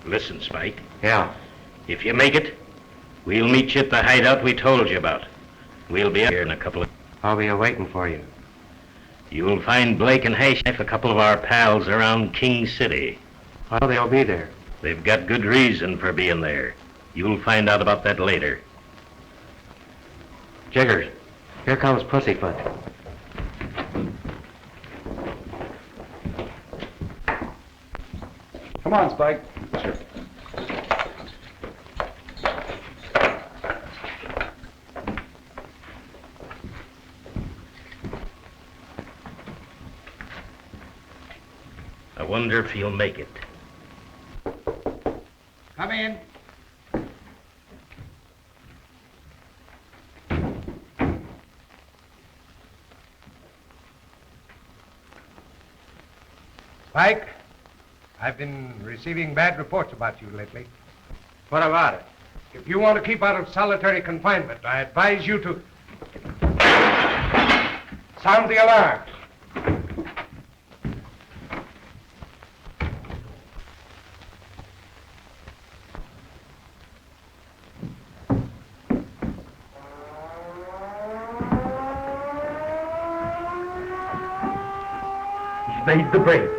Listen, Spike. Yeah. If you make it, we'll meet you at the hideout we told you about. We'll be here in a couple of... I'll be waiting for you. You'll find Blake and Haystack, a couple of our pals around King City. Well, they'll be there. They've got good reason for being there. You'll find out about that later. Jiggers, here comes Pussyfoot. Come on, Spike. Sure. I wonder if he'll make it. Come in. Spike, I've been receiving bad reports about you lately. What about it? If you want to keep out of solitary confinement, I advise you to sound the alarm. He's made the break.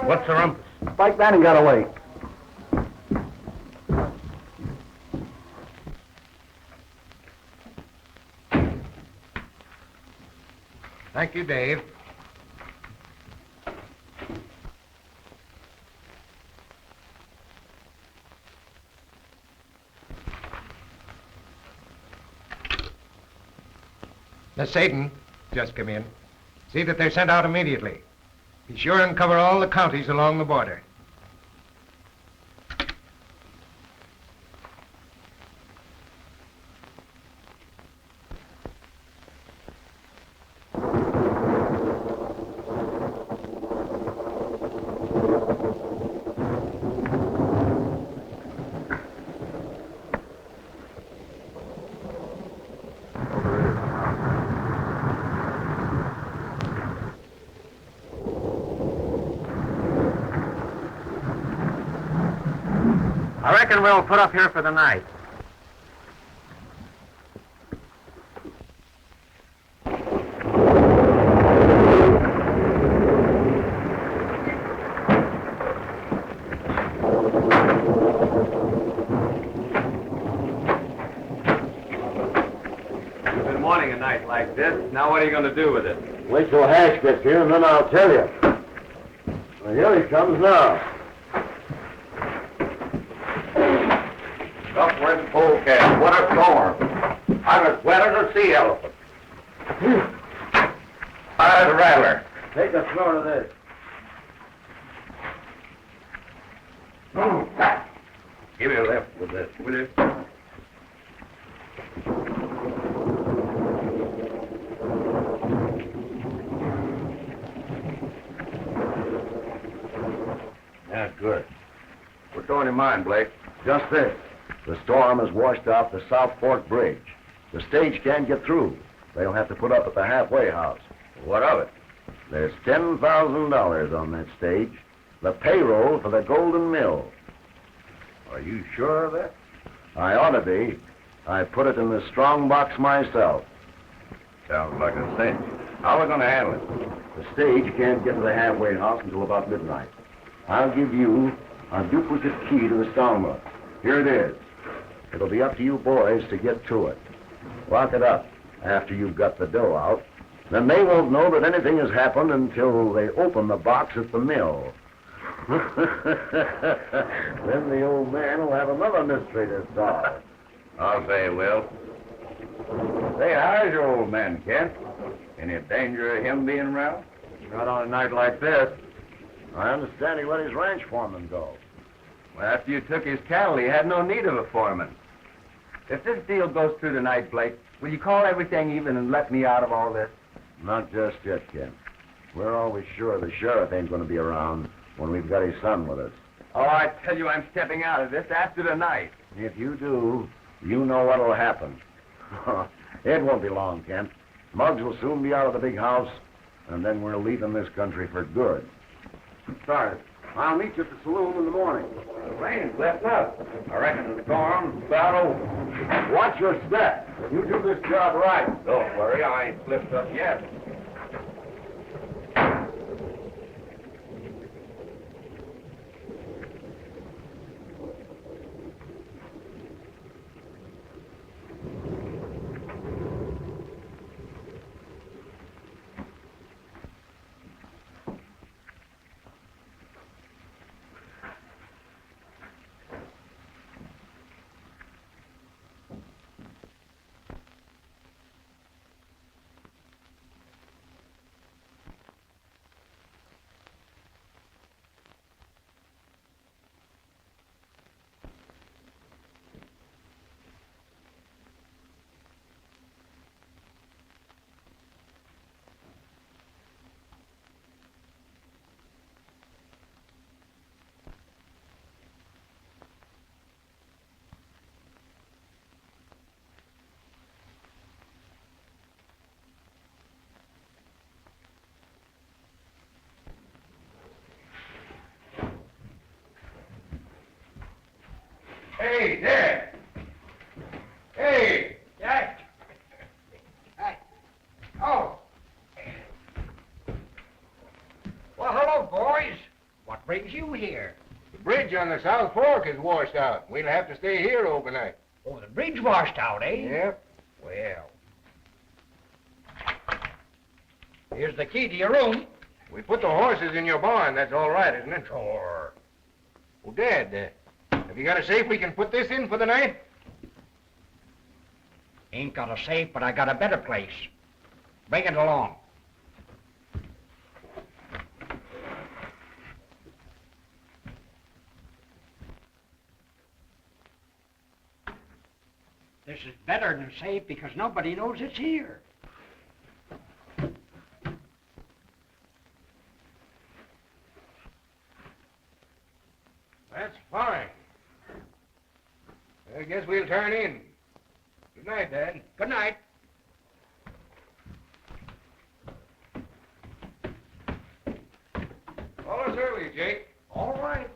What's the rumpus? Spike Banning got away. Thank you, Dave. Miss Saden, just come in. See that they're sent out immediately. Be sure and cover all the counties along the border. I reckon we'll put up here for the night. You've been wanting a night like this. Now what are you going to do with it? Wait till Hash gets here, and then I'll tell you. Well, here he comes now. Upward polecat, what a storm. I'm as wet as a sea elephant. I'd rattler. Take a snort of this. Give me a lift with this, will you? Yeah, good. What's on your mind, Blake? Just this. The storm has washed out the South Fork Bridge. The stage can't get through. They'll have to put up at the halfway house. What of it? There's $10,000 on that stage. The payroll for the Golden Mill. Are you sure of that? I ought to be. I put it in the strong box myself. Sounds like a cinch. How are we going to handle it? The stage can't get to the halfway house until about midnight. I'll give you a duplicate key to the strong box. Here it is. It'll be up to you boys to get to it. Lock it up after you've got the dough out. Then they won't know that anything has happened until they open the box at the mill. Then the old man will have another mystery to solve. I'll say he will. Say, how's your old man, Kent? Any danger of him being around? Not on a night like this. I understand he let his ranch foreman go. Well, after you took his cattle, he had no need of a foreman. If this deal goes through tonight, Blake, will you call everything even and let me out of all this? Not just yet, Kent. We're always sure the sheriff ain't going to be around when we've got his son with us. Oh, I tell you, I'm stepping out of this after tonight. If you do, You know what'll happen. It won't be long, Kent. Muggs will soon be out of the big house, and then we're leaving this country for good. Sorry. I'll meet you at the saloon in the morning. The rain's letting up. I reckon the storm's about over. Watch your step. You do this job right. Don't worry, I ain't slipped up yet. Hey, there! Hey! Jack! Hey. Oh. Well, hello, boys. What brings you here? The bridge on the South Fork is washed out. We'll have to stay here overnight. Oh, the bridge washed out, eh? Yep. Well. Here's the key to your room. We put the horses in your barn. That's all right, isn't it? Sure. Well, Dad, have you got a safe we can put this in for the night? Ain't got a safe, but I got a better place. Bring it along. This is better than safe because nobody knows it's here. That's fine. I guess we'll turn in. Good night, Dad. Good night. Call us early, Jake. All right.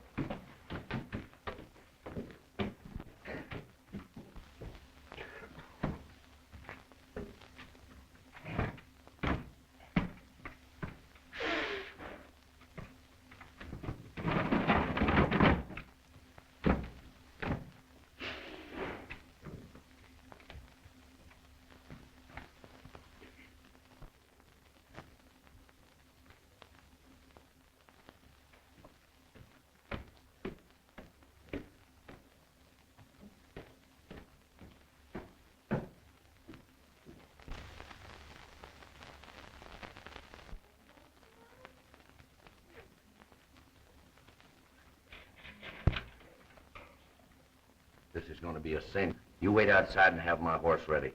This is going to be a sin. You wait outside and have my horse ready.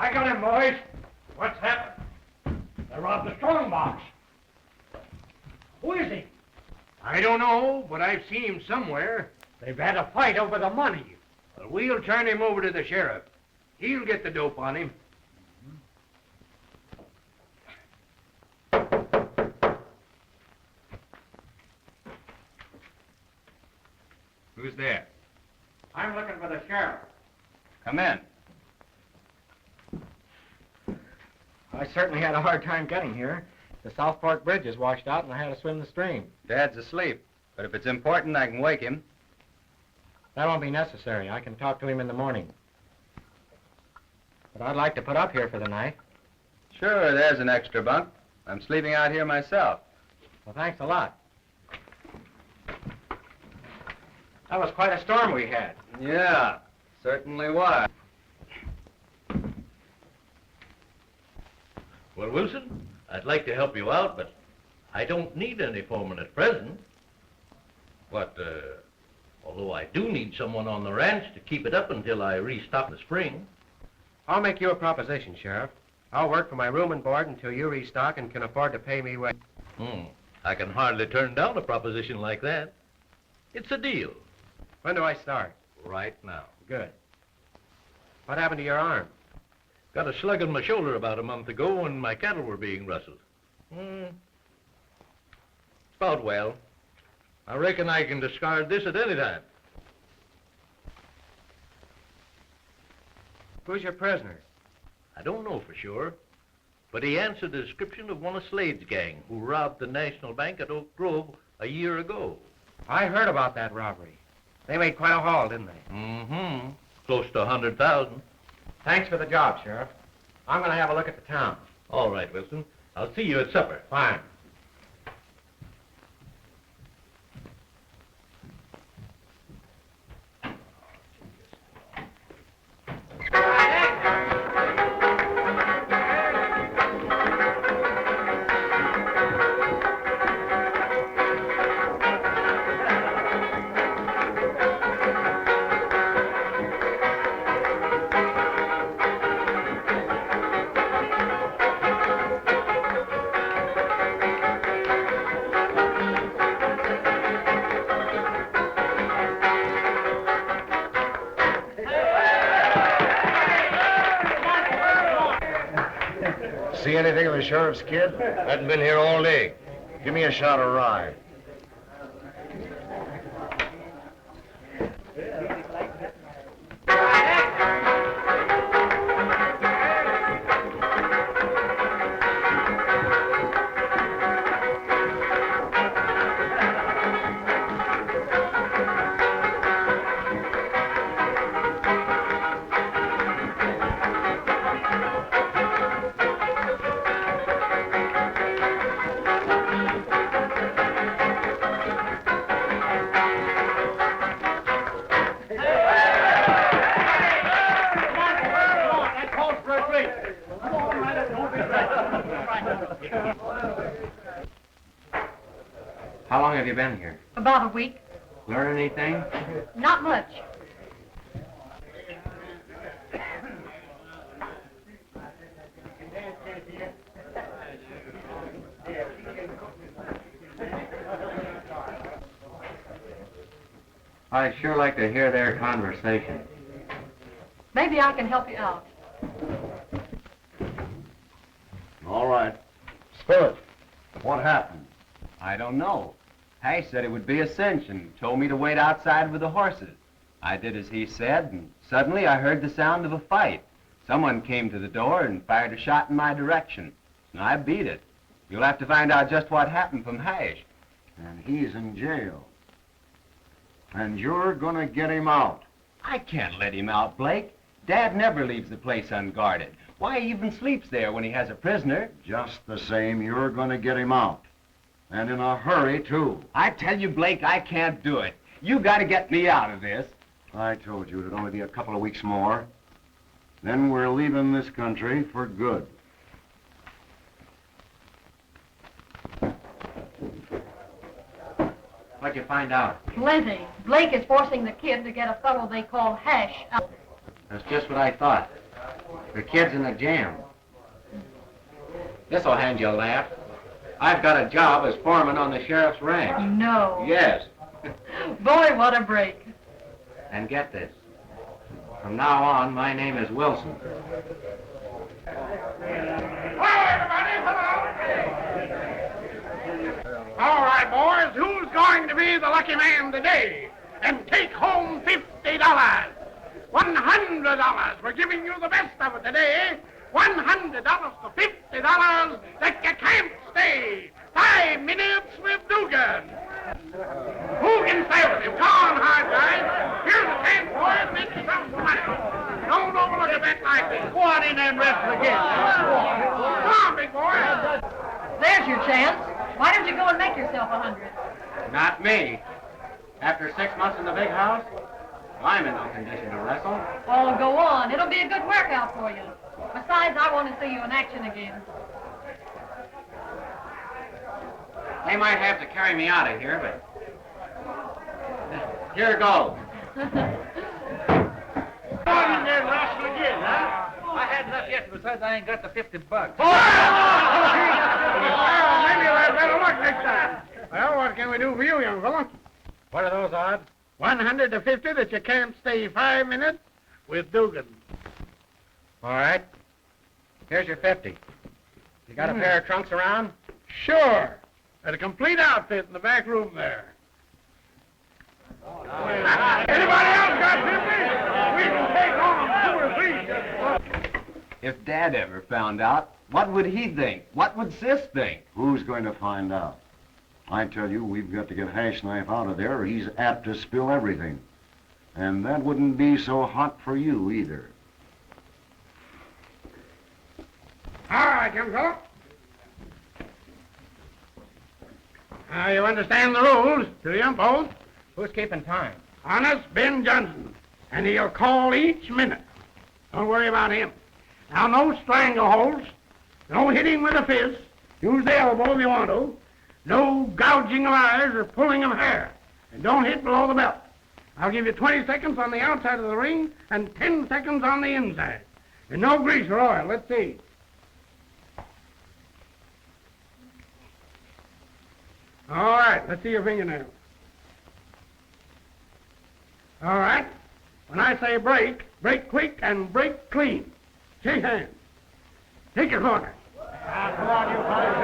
I got him, boys. What's happened? They robbed the strong box. Who is he? I don't know, but I've seen him somewhere. They've had a fight over the money. Well, we'll turn him over to the sheriff. He'll get the dope on him. Who's there? I'm looking for the sheriff. Come in. I certainly had a hard time getting here. The South Fork Bridge is washed out, and I had to swim the stream. Dad's asleep, but if it's important, I can wake him. That won't be necessary. I can talk to him in the morning. But I'd like to put up here for the night. Sure, there's an extra bunk. I'm sleeping out here myself. Well, thanks a lot. That was quite a storm we had. Yeah, certainly was. Well, Wilson, I'd like to help you out, but I don't need any foreman at present. But, although I do need someone on the ranch to keep it up until I restock in the spring. I'll make you a proposition, Sheriff. I'll work for my room and board until you restock and can afford to pay me wages. I can hardly turn down a proposition like that. It's a deal. When do I start? Right now. Good. What happened to your arm? Got a slug in my shoulder about a month ago when my cattle were being rustled. About well. I reckon I can discard this at any time. Who's your prisoner? I don't know for sure, but he answered the description of one of Slade's gang who robbed the National Bank at Oak Grove a year ago. I heard about that robbery. They made quite a haul, didn't they? Close to 100,000. Thanks for the job, Sheriff. I'm going to have a look at the town. All right, Wilson. I'll see you at supper. Fine. See anything of the sheriff's kid? Hadn't been here all day. Give me a shot of rye. How long have you been here? About a week. Learn anything? Not much. I'd sure like to hear their conversation. Maybe I can help you out. All right. Spill it. What happened? I don't know. Hash said it would be a cinch and told me to wait outside with the horses. I did as he said, and suddenly I heard the sound of a fight. Someone came to the door and fired a shot in my direction. And I beat it. You'll have to find out just what happened from Hash. And he's in jail. And you're gonna get him out. I can't let him out, Blake. Dad never leaves the place unguarded. Why, he even sleeps there when he has a prisoner. Just the same, you're gonna get him out. And in a hurry, too. I tell you, Blake, I can't do it. You gotta get me out of this. I told you it'd only be a couple of weeks more. Then we're leaving this country for good. What'd you find out? Plenty. Blake is forcing the kid to get a fellow they call Hash out. That's just what I thought. The kid's in a jam. This'll hand you a laugh. I've got a job as foreman on the sheriff's ranch. No. Yes. Boy, what a break. And get this. From now on, my name is Wilson. All right, boys, who's going to be the lucky man today and take home $50? 100 $100. We're giving you the best of it today. $100 to $50 that you can't stay. 5 minutes with Dugan. Who can stay with him? Come on, hard guys. Here's a chance for it. Make yourself some money. Don't overlook a bet like this. Go on in there and wrestle again. Come on, big boy. There's your chance. Why don't you go and make yourself 100? Not me. After 6 months in the big house, I'm in no condition to wrestle. Oh, go on. It'll be a good workout for you. Besides, I want to see you in action again. They might have to carry me out of here, but... Here goes. Come on in there and wrestle again, huh? I had enough yet, besides I ain't got the $50. Well, maybe we'll have better luck next time. Well, what can we do for you, young fella? What are those odds? 100 to 50 that you can't stay 5 minutes with Dugan. All right. Here's your 50. You got a pair of trunks around? Sure. At a complete outfit in the back room there. Anybody else got 50? We can take on 2 or 3. If Dad ever found out, what would he think? What would Sis think? Who's going to find out? I tell you, we've got to get Hash Knife out of there or he's apt to spill everything. And that wouldn't be so hot for you either. All right, young fellow. Now, you understand the rules, do you, both? Who's keeping time? Honest Ben Johnson. And he'll call each minute. Don't worry about him. Now, no strangleholds. No hitting with a fist. Use the elbow if you want to. No gouging of eyes or pulling of hair. And don't hit below the belt. I'll give you 20 seconds on the outside of the ring and 10 seconds on the inside. And no grease or oil. Let's see. All right, let's see your fingernails. All right. When I say break, break quick and break clean. Shake hands. Take your corner. Come on, you fellas.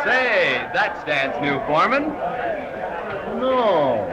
Say, that's Dad's new foreman. No.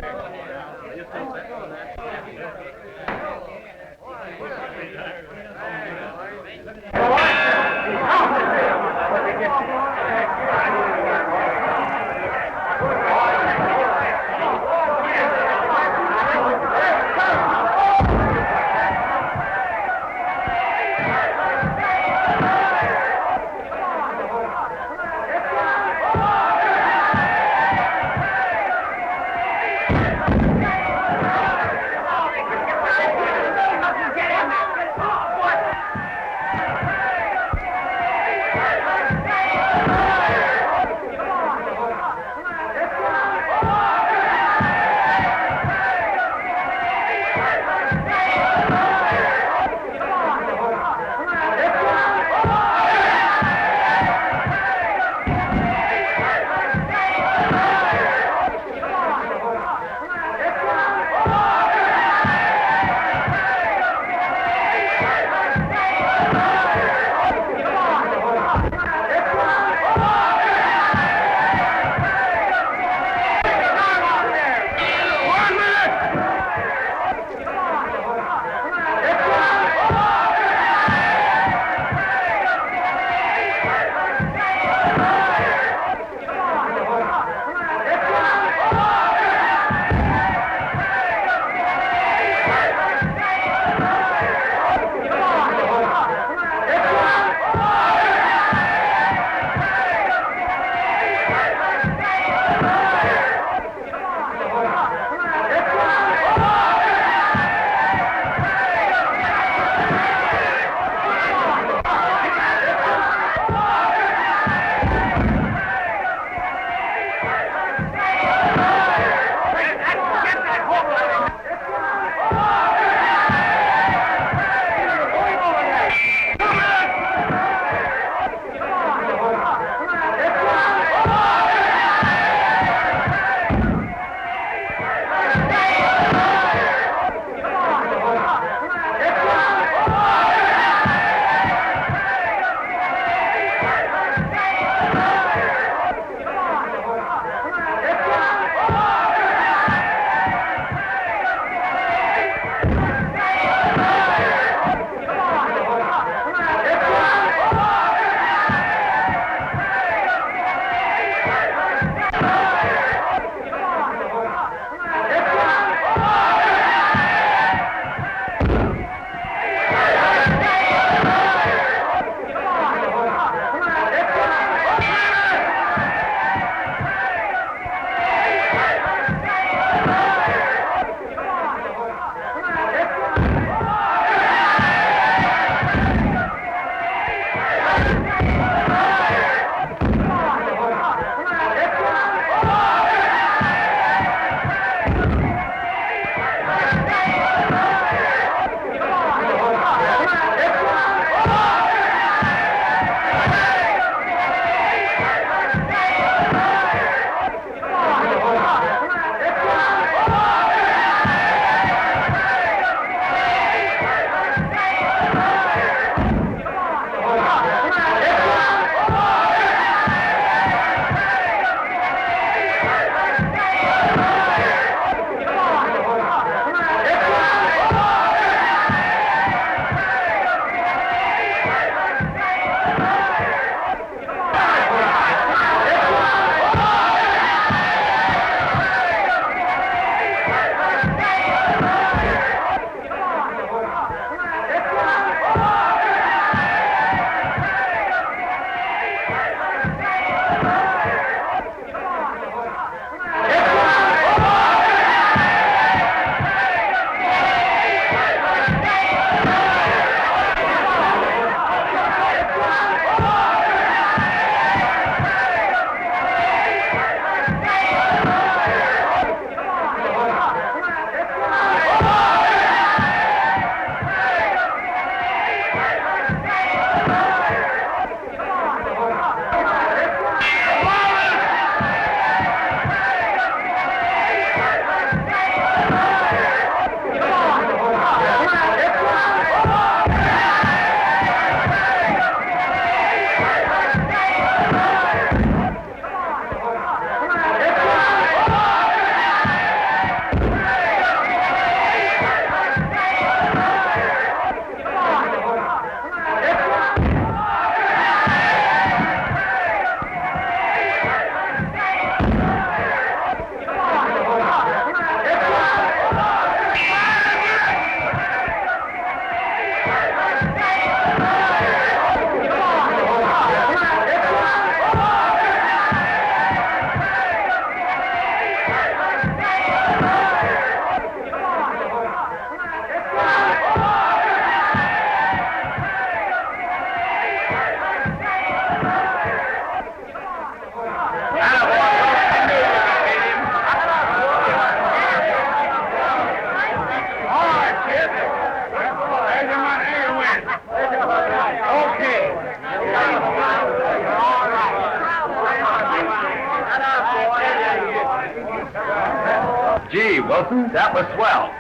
Gee, Wilson, that was swell.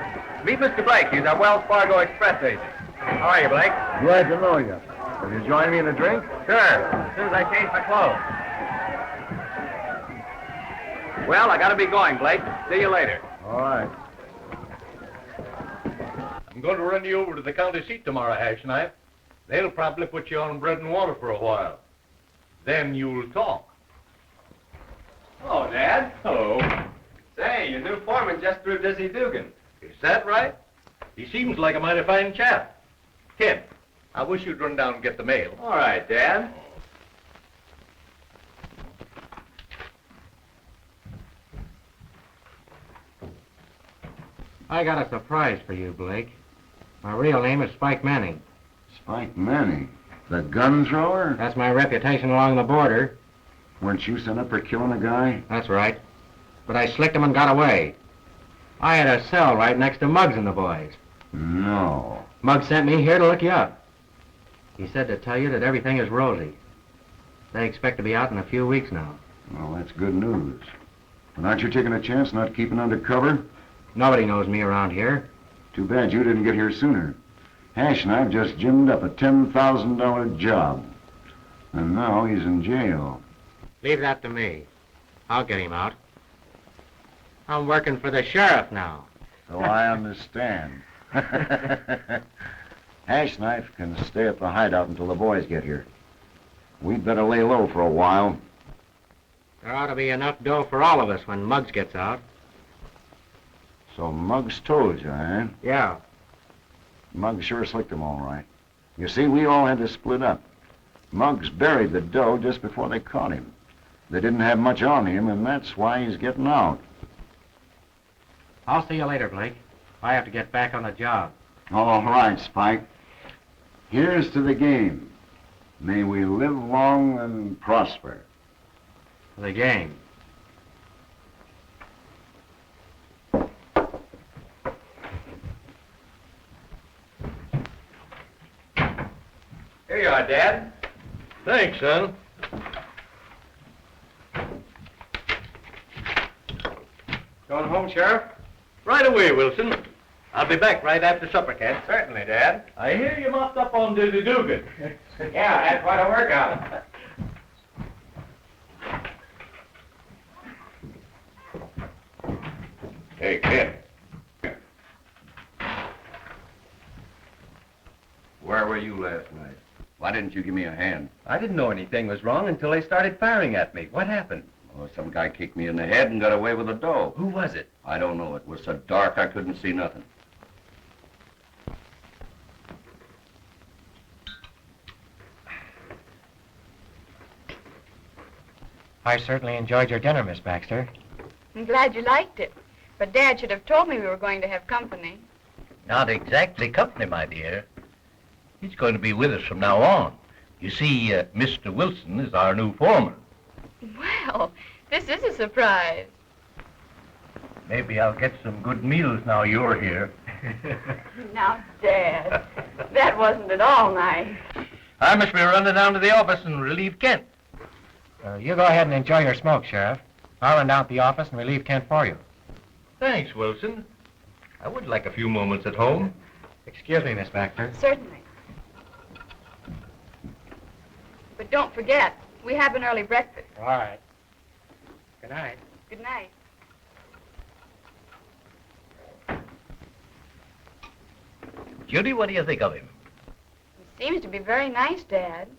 Meet Mr. Blake. He's our Wells Fargo Express agent. How are you, Blake? Glad to know you. Will you join me in a drink? Sure, as soon as I change my clothes. Well, I gotta be going, Blake. See you later. All right. I'm going to run you over to the county seat tomorrow, Hash Knife. They'll probably put you on bread and water for a while. Then you'll talk. Hello, Dad. Hello. Say, your new foreman just threw Dizzy Dugan. Is that right? He seems like a mighty fine chap. Kid, I wish you'd run down and get the mail. All right, Dad. I got a surprise for you, Blake. My real name is Spike Manning. Spike Manning, the gun thrower? That's my reputation along the border. Weren't you sent up for killing a guy? That's right. But I slicked him and got away. I had a cell right next to Muggs and the boys. No. Muggs sent me here to look you up. He said to tell you that everything is rosy. They expect to be out in a few weeks now. Well, that's good news. But aren't you taking a chance not keeping under cover? Nobody knows me around here. Too bad you didn't get here sooner. Hash and I've just gimmed up a $10,000 job. And now he's in jail. Leave that to me. I'll get him out. I'm working for the sheriff now. So I understand. Hash Knife can stay at the hideout until the boys get here. We'd better lay low for a while. There ought to be enough dough for all of us when Muggs gets out. So Muggs told you, eh? Yeah. Muggs sure slicked him all right. You see, we all had to split up. Muggs buried the dough just before they caught him. They didn't have much on him, and that's why he's getting out. I'll see you later, Blake. I have to get back on the job. All right, Spike. Here's to the game. May we live long and prosper. The game. Here you are, Dad. Thanks, son. Going home, Sheriff? Right away, Wilson. I'll be back right after supper, Ken. Certainly, Dad. I hear you mopped up on Dizzy Dugan. Yeah, I had quite a workout. Hey, Ken. Where were you last night? Why didn't you give me a hand? I didn't know anything was wrong until they started firing at me. What happened? Oh, some guy kicked me in the head and got away with the dough. Who was it? I don't know. It was so dark I couldn't see nothing. I certainly enjoyed your dinner, Miss Baxter. I'm glad you liked it. But Dad should have told me we were going to have company. Not exactly company, my dear. He's going to be with us from now on. You see, Mr. Wilson is our new foreman. Well, this is a surprise. Maybe I'll get some good meals now you're here. Now, Dad, that wasn't at all nice. I must be running down to the office and relieve Kent. You go ahead and enjoy your smoke, Sheriff. I'll run down to the office and relieve Kent for you. Thanks, Wilson. I would like a few moments at home. Excuse me, Miss Baxter. Certainly. But don't forget, we have an early breakfast. All right. Good night. Good night. Judy, what do you think of him? He seems to be very nice, Dad.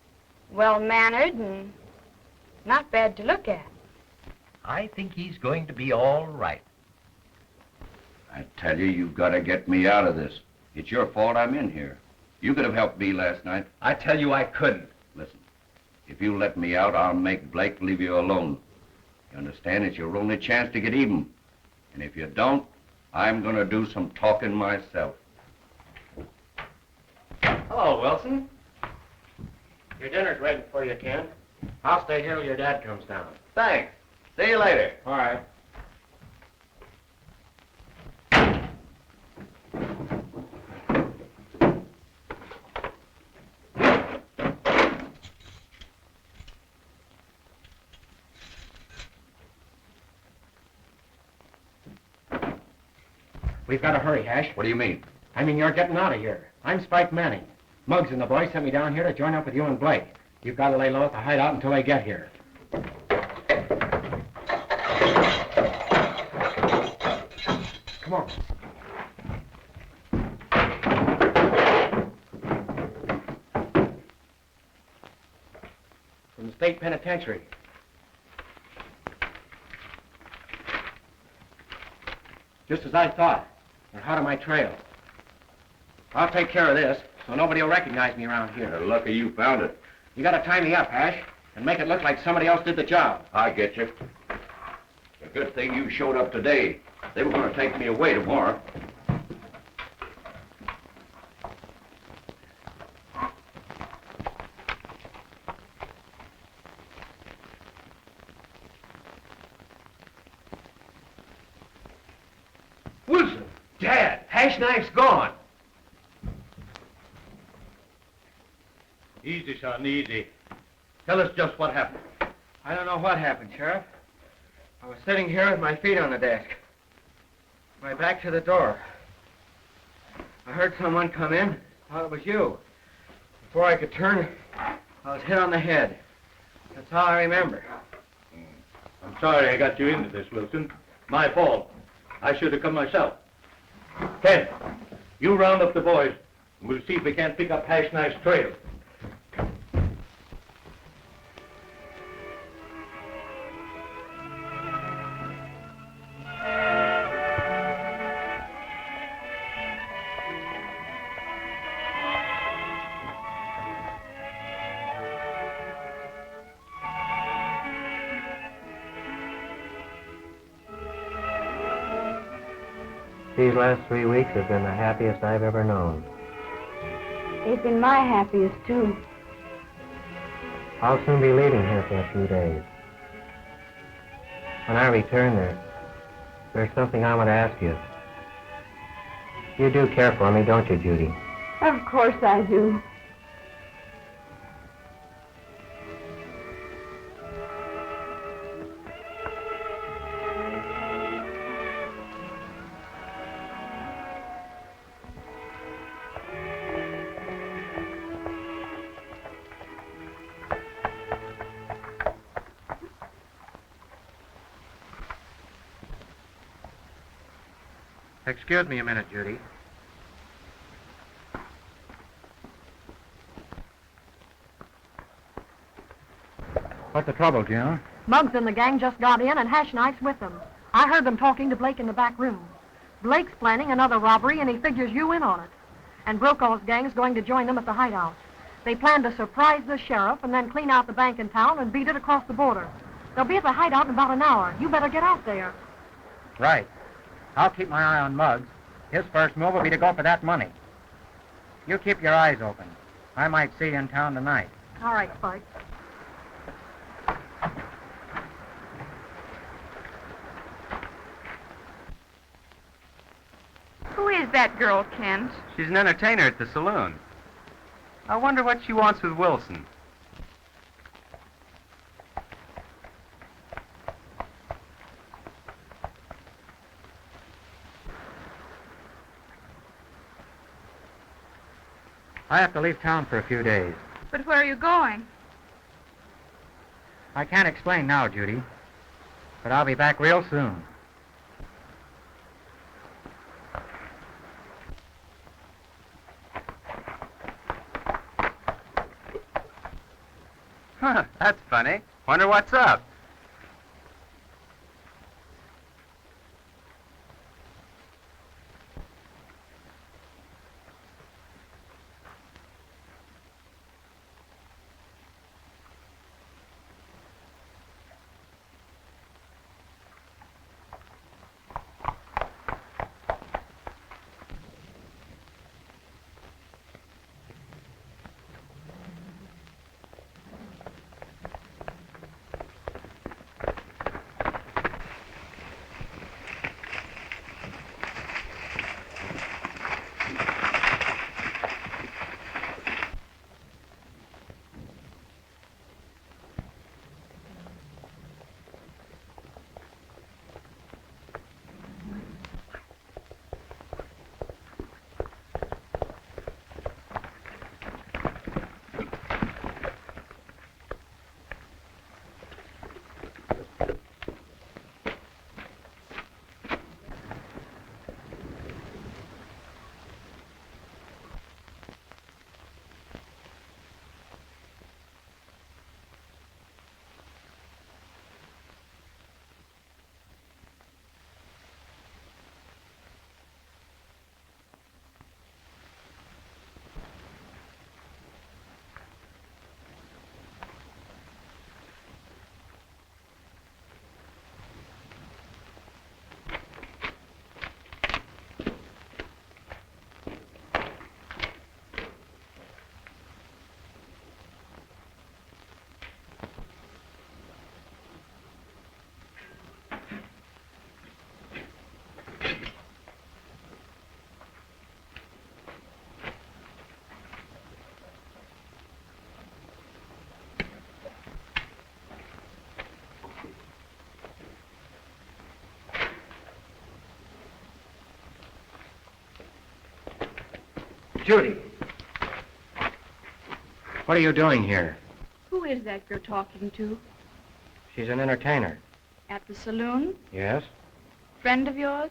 Well-mannered and not bad to look at. I think he's going to be all right. I tell you, you've got to get me out of this. It's your fault I'm in here. You could have helped me last night. I tell you I couldn't. Listen, if you let me out, I'll make Blake leave you alone. You understand? It's your only chance to get even. And if you don't, I'm going to do some talking myself. Hello, Wilson. Your dinner's ready for you, Ken. I'll stay here till your dad comes down. Thanks. See you later. All right. We've got to hurry, Hash. What do you mean? I mean, you're getting out of here. I'm Spike Manning. Muggs and the boys sent me down here to join up with you and Blake. You've got to lay low at the hideout until they get here. Come on. From the state penitentiary. Just as I thought. They're hot on my trail. I'll take care of this, so nobody will recognize me around here. Lucky you found it. You gotta tie me up, Hash, and make it look like somebody else did the job. I get you. A good thing you showed up today. They were going to take me away tomorrow. Wilson! Dad! Hash knife's gone! Easy, son, easy. Tell us just what happened. I don't know what happened, Sheriff. I was sitting here with my feet on the desk. My back to the door. I heard someone come in. Thought it was you. Before I could turn, I was hit on the head. That's all I remember. I'm sorry I got you into this, Wilson. My fault. I should have come myself. Ken, you round up the boys, and we'll see if we can't pick up Hash Knife's trail. These last 3 weeks have been the happiest I've ever known. They've been my happiest, too. I'll soon be leaving here for a few days. When I return there's something I want to ask you. You do care for me, don't you, Judy? Of course I do. Excuse me a minute, Judy. What's the trouble, Jim? Muggs and the gang just got in, and Hash Knife's with them. I heard them talking to Blake in the back room. Blake's planning another robbery, and he figures you in on it. And Brokaw's gang's going to join them at the hideout. They plan to surprise the sheriff and then clean out the bank in town and beat it across the border. They'll be at the hideout in about an hour. You better get out there. Right. I'll keep my eye on Muggs. His first move will be to go for that money. You keep your eyes open. I might see you in town tonight. All right, Spike. Who is that girl, Kent? She's an entertainer at the saloon. I wonder what she wants with Wilson. I have to leave town for a few days. But where are you going? I can't explain now, Judy. But I'll be back real soon. Huh, that's funny. Wonder what's up. Judy. What are you doing here? Who is that you're talking to? She's an entertainer. At the saloon? Yes? Friend of yours?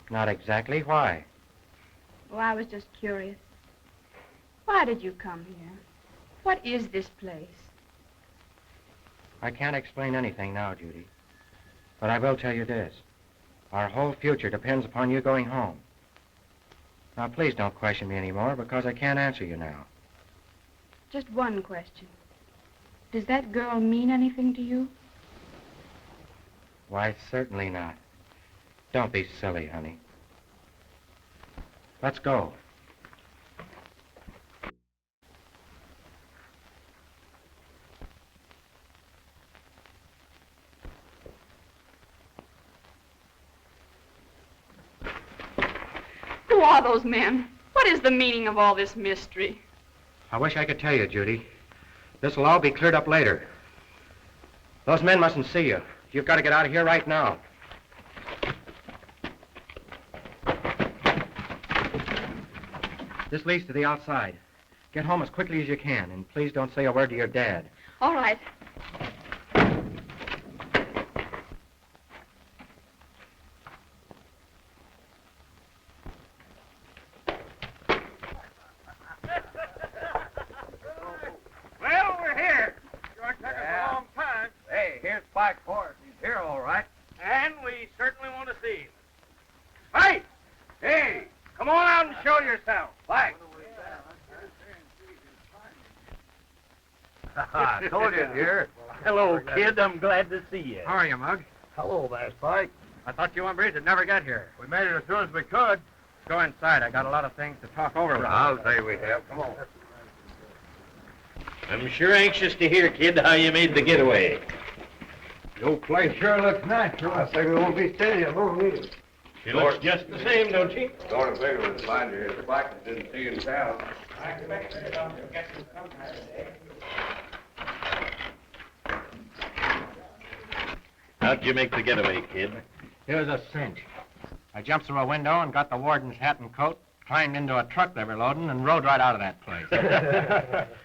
Not exactly. Why? Oh, I was just curious. Why did you come here? What is this place? I can't explain anything now, Judy. But I will tell you this. Our whole future depends upon you going home. Now, please don't question me anymore, because I can't answer you now. Just one question. Does that girl mean anything to you? Why, certainly not. Don't be silly, honey. Let's go. Who are those men? What is the meaning of all this mystery? I wish I could tell you, Judy. This'll all be cleared up later. Those men mustn't see you. You've got to get out of here right now. This leads to the outside. Get home as quickly as you can, and please don't say a word to your dad. All right. Well, we're here. Sure took us a long time. Hey, here's Spike Forrest. He's here, all right. And we certainly want to see him. Hey! Hey! Come on out and show yourself. Spike. I told you here. Hello, kid. I'm glad to see you. How are you, Mug? Hello there, Spike. I thought you hombres would never get here. We made it as soon as we could. Go inside. I got a lot of things to talk over with you. I'll say we have. Come on. I'm sure anxious to hear, kid, how you made the getaway. The old place sure looks natural. I say we won't be steady long either. She looks just the same, don't she? Sort of figured we'd find you here. Spike didn't see you in town. I expected to get you sometime today. How'd you make the getaway, kid? It was a cinch. I jumped through a window and got the warden's hat and coat, climbed into a truck they were loading, and rode right out of that place.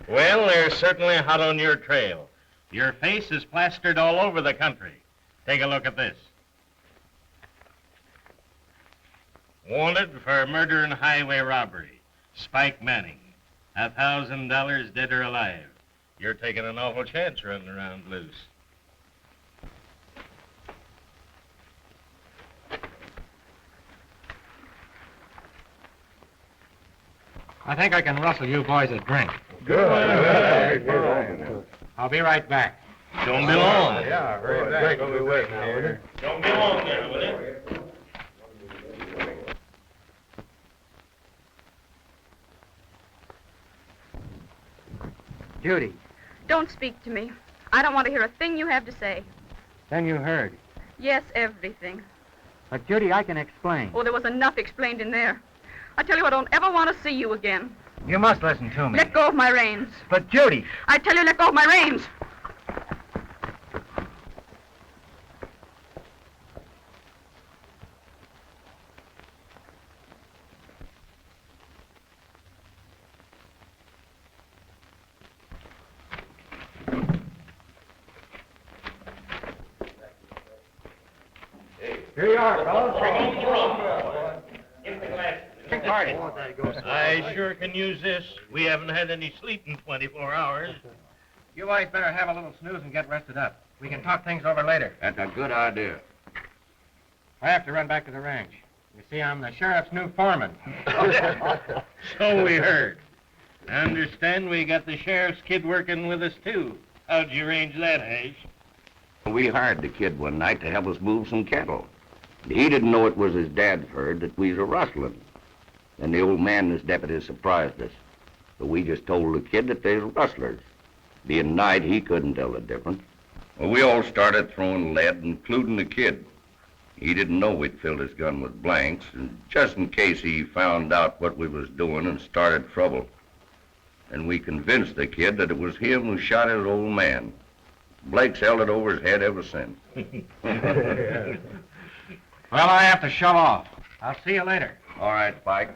Well, they're certainly hot on your trail. Your face is plastered all over the country. Take a look at this. Wanted for murder and highway robbery. Spike Manning. $1,000 dead or alive. You're taking an awful chance running around loose. I think I can rustle you boys a drink. Good. I'll be right back. Don't be long. Yeah, very back. We'll be waiting here. Don't be long there, will you? Judy, Don't speak to me. I don't want to hear a thing you have to say. then you heard. Yes, everything. But, Judy, I can explain. Oh, there was enough explained in there. I tell you, I don't ever want to see you again. You must listen to me. Let go of my reins. But, Judy... I tell you, let go of my reins. Here you are, fellas. Drink party. I sure can use this. We haven't had any sleep in 24 hours. You boys better have a little snooze and get rested up. We can talk things over later. That's a good idea. I have to run back to the ranch. You see, I'm the sheriff's new foreman. So we heard. I understand we got the sheriff's kid working with us, too. How'd you arrange that, Hash? We hired the kid one night to help us move some cattle. He didn't know it was his dad's herd that we was rustling. And the old man and his deputies surprised us. But we just told the kid that they was rustlers. Being night, he couldn't tell the difference. Well, we all started throwing lead, including the kid. He didn't know we'd filled his gun with blanks, and just in case he found out what we was doing and started trouble. And we convinced the kid that it was him who shot his old man. Blake's held it over his head ever since. Well, I have to shove off. I'll see you later. All right, Spike.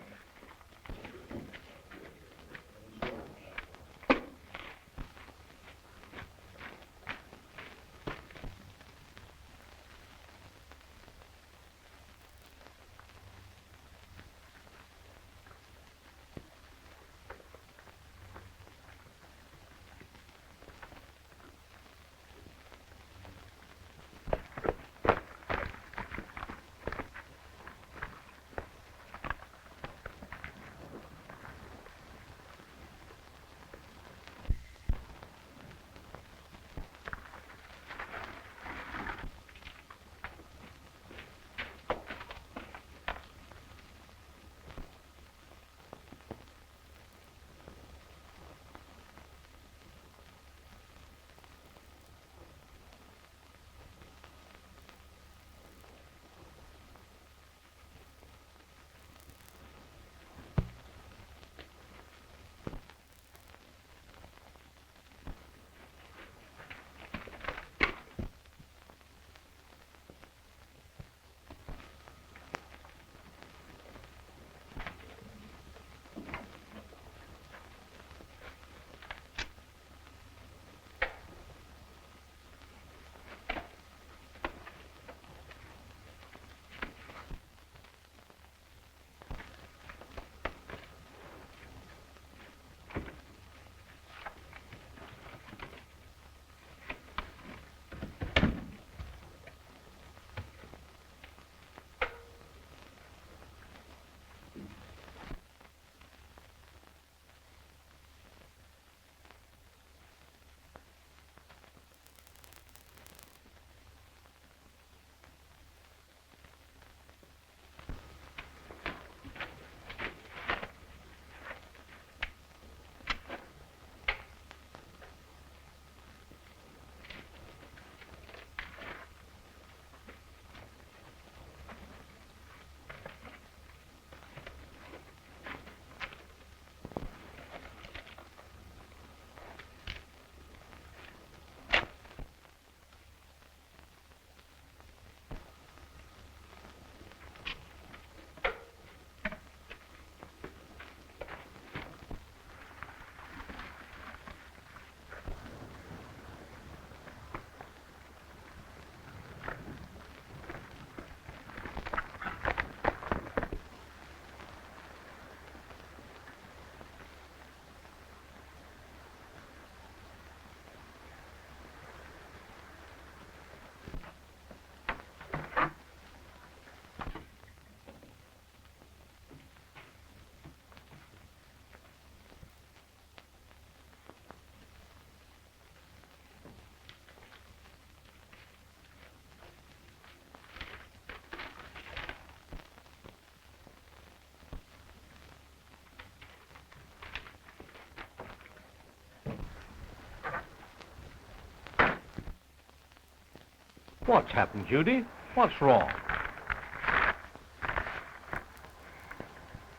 What's happened, Judy? What's wrong?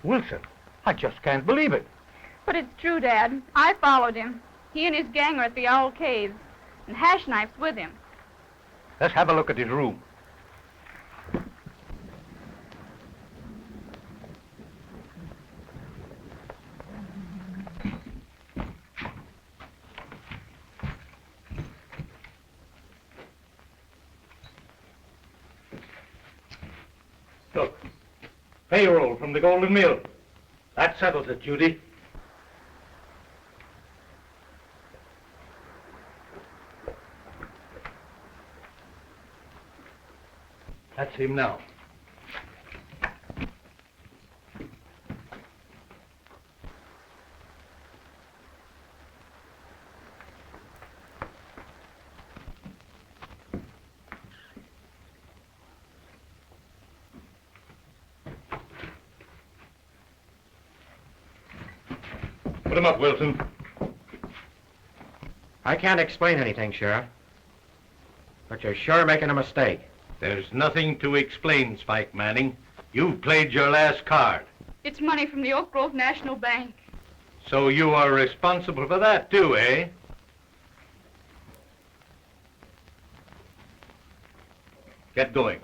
Wilson, I just can't believe it. But it's true, Dad. I followed him. He and his gang are at the Owl Caves, and Hash Knife's with him. Let's have a look at his room. Look, payroll from the Golden Mill. That settles it, Judy. That's him now. Put him up, Wilson. I can't explain anything, Sheriff. But you're sure making a mistake. There's nothing to explain, Spike Manning. You've played your last card. It's money from the Oak Grove National Bank. So you are responsible for that, too, eh? Get going.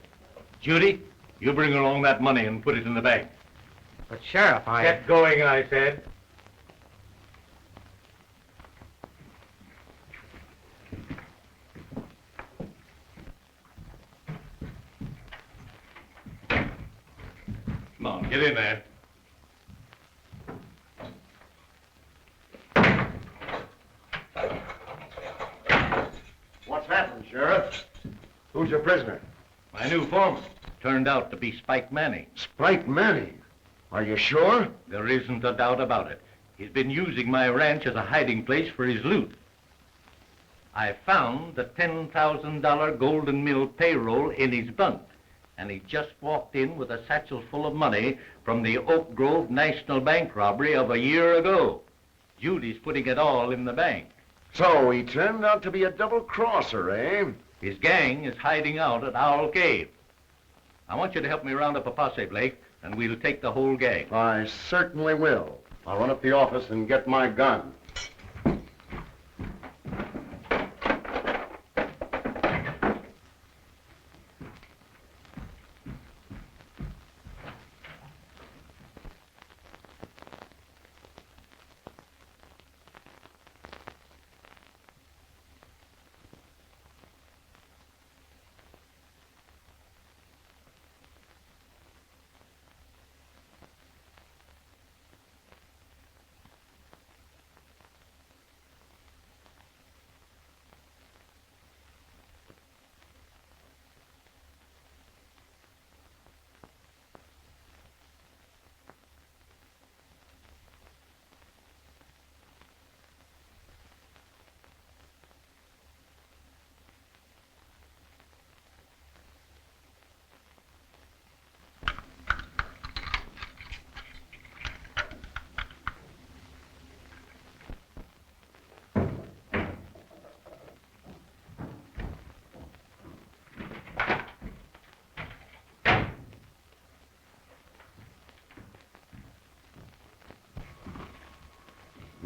Judy, you bring along that money and put it in the bank. But, Sheriff, I... Get going, I said. Come on, get in there. What's happened, Sheriff? Who's your prisoner? My new foreman turned out to be Spike Manning. Spike Manning. Are you sure? There isn't a doubt about it. He's been using my ranch as a hiding place for his loot. I found the $10,000 Golden Mill payroll in his bunk, and he just walked in with a satchel full of money from the Oak Grove National Bank robbery of a year ago. Judy's putting it all in the bank. So he turned out to be a double-crosser, eh? His gang is hiding out at Owl Cave. I want you to help me round up a posse, Blake, and we'll take the whole gang. I certainly will. I'll run up the office and get my gun.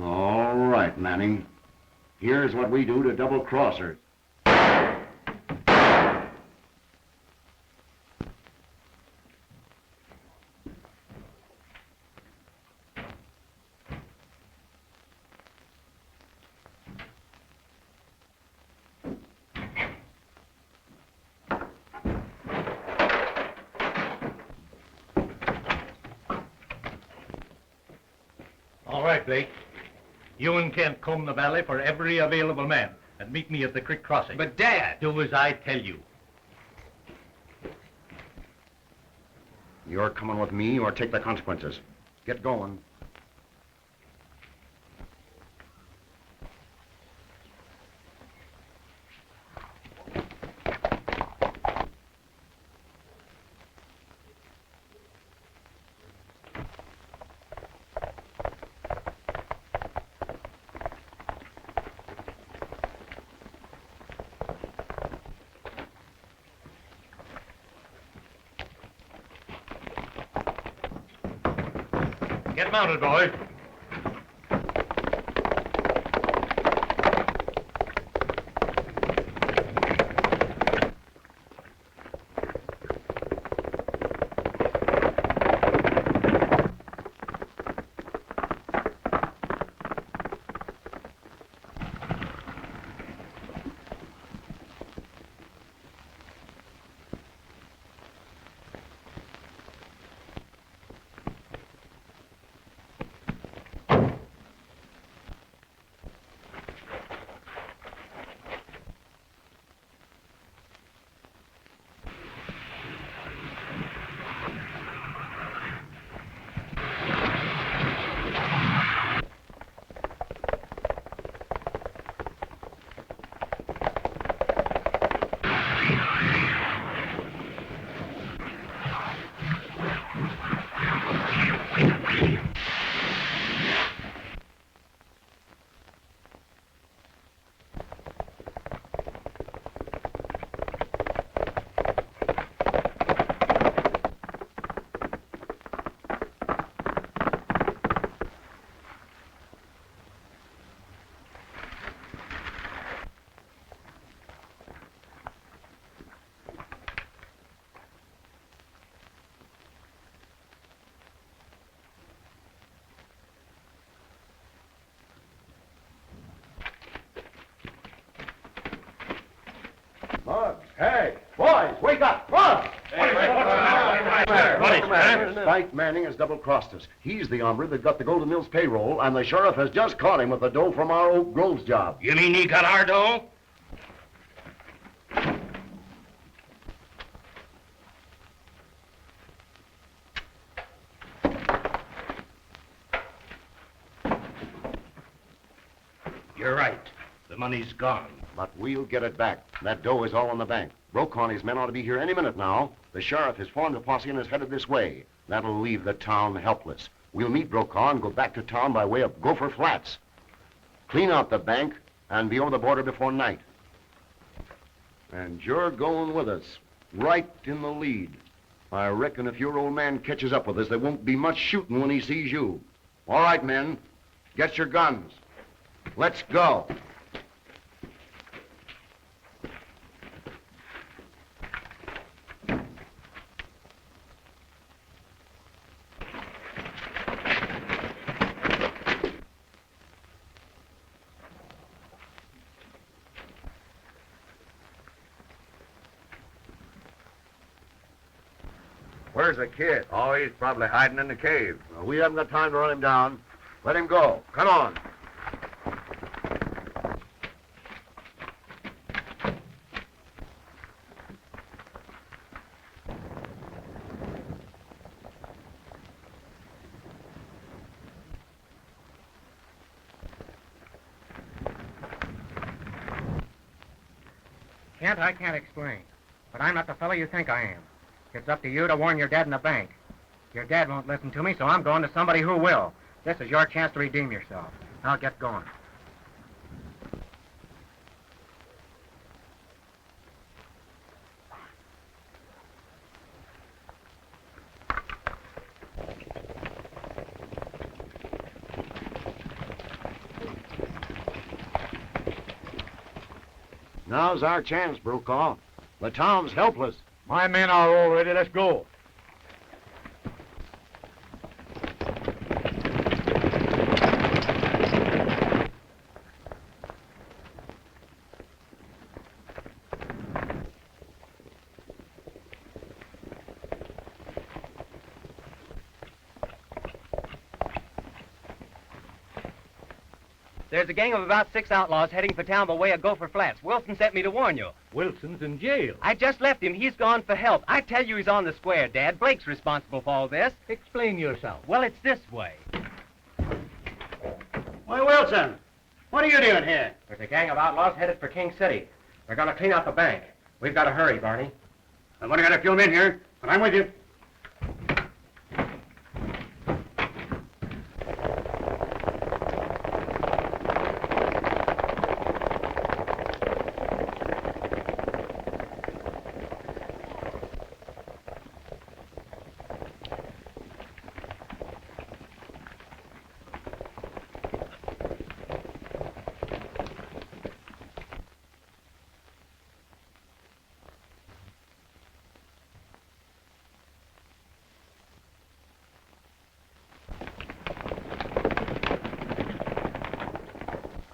All right, Manning. Here's what we do to double-crossers. All right, Blake. You and Kent comb the valley for every available man and meet me at the creek crossing. But, Dad... Do as I tell you. You're coming with me or take the consequences. Get going. Get mounted, boys. Muggs, hey, boys, wake up! Muggs! Frank Manning has double-crossed us. He's the hombre that got the Golden Mills payroll, and the sheriff has just caught him with the dough from our Oak Groves job. You mean he got our dough? You're right. The money's gone. But we'll get it back. That dough is all in the bank. Brokaw and his men ought to be here any minute now. The sheriff has formed a posse and is headed this way. That'll leave the town helpless. We'll meet Brokaw and go back to town by way of Gopher Flats. Clean out the bank and be over the border before night. And you're going with us, right in the lead. I reckon if your old man catches up with us, there won't be much shooting when he sees you. All right, men, get your guns. Let's go. Where's the kid? Oh, he's probably hiding in the cave. Well, we haven't got time to run him down. Let him go. Come on. Kent, I can't explain. But I'm not the fellow you think I am. It's up to you to warn your dad in the bank. Your dad won't listen to me, so I'm going to somebody who will. This is your chance to redeem yourself. Now get going. Now's our chance, Brokaw. The town's helpless. My men are all ready. Let's go. There's a gang of about 6 outlaws heading for town by way of Gopher Flats. Wilson sent me to warn you. Wilson's in jail. I just left him. He's gone for help. I tell you he's on the square, Dad. Blake's responsible for all this. Explain yourself. Well, it's this way. Why, Wilson, what are you doing here? There's a gang of outlaws headed for King City. They're going to clean out the bank. We've got to hurry, Barney. I've only got a few men here, but I'm with you.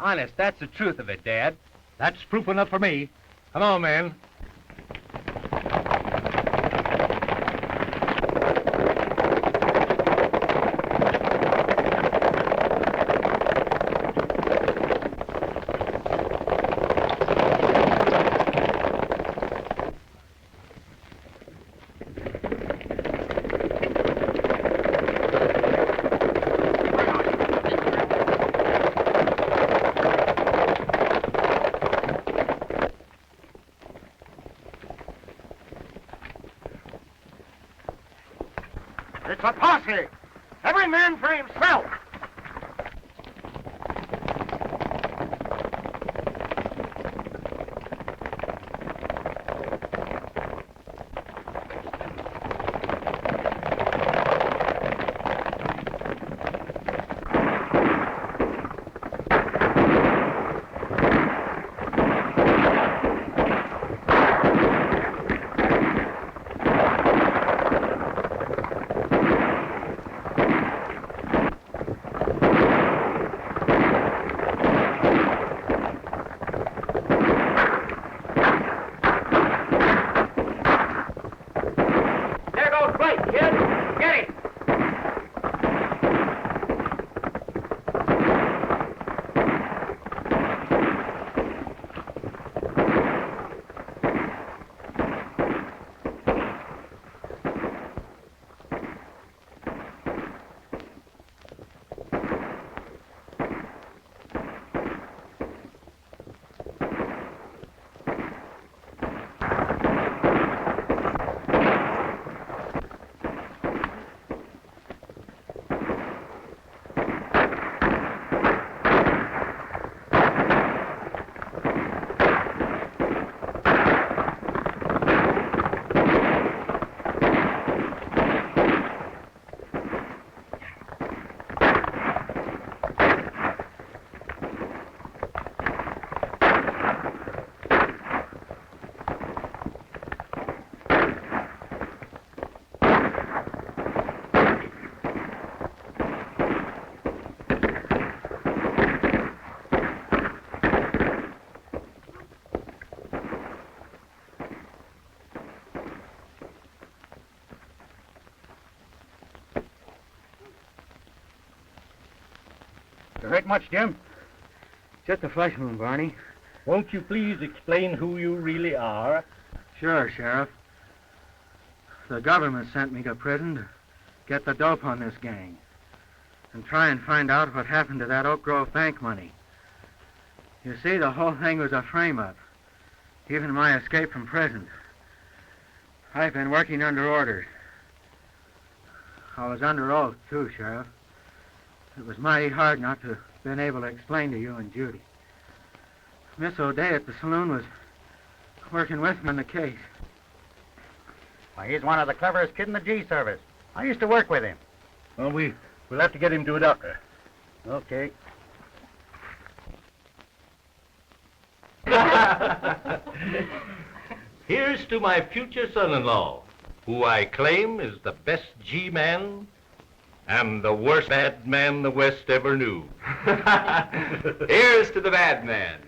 Honest, that's the truth of it, Dad. That's proof enough for me. Come on, man. It's a posse. Every man for himself. There goes Blake, kid. Get him. You hurt much, Jim? Just a flesh wound, Barney. Won't you please explain who you really are? Sure, Sheriff. The government sent me to prison to get the dope on this gang and try and find out what happened to that Oak Grove bank money. You see, the whole thing was a frame-up, even my escape from prison. I've been working under orders. I was under oath, too, Sheriff. It was mighty hard not to have been able to explain to you and Judy. Miss O'Day at the saloon was working with me on the case. Why, he's one of the cleverest kids in the G service. I used to work with him. Well, we'll have to get him to a doctor. Okay. Here's to my future son-in-law, who I claim is the best G-man and the worst bad man the West ever knew. Here's to the bad man.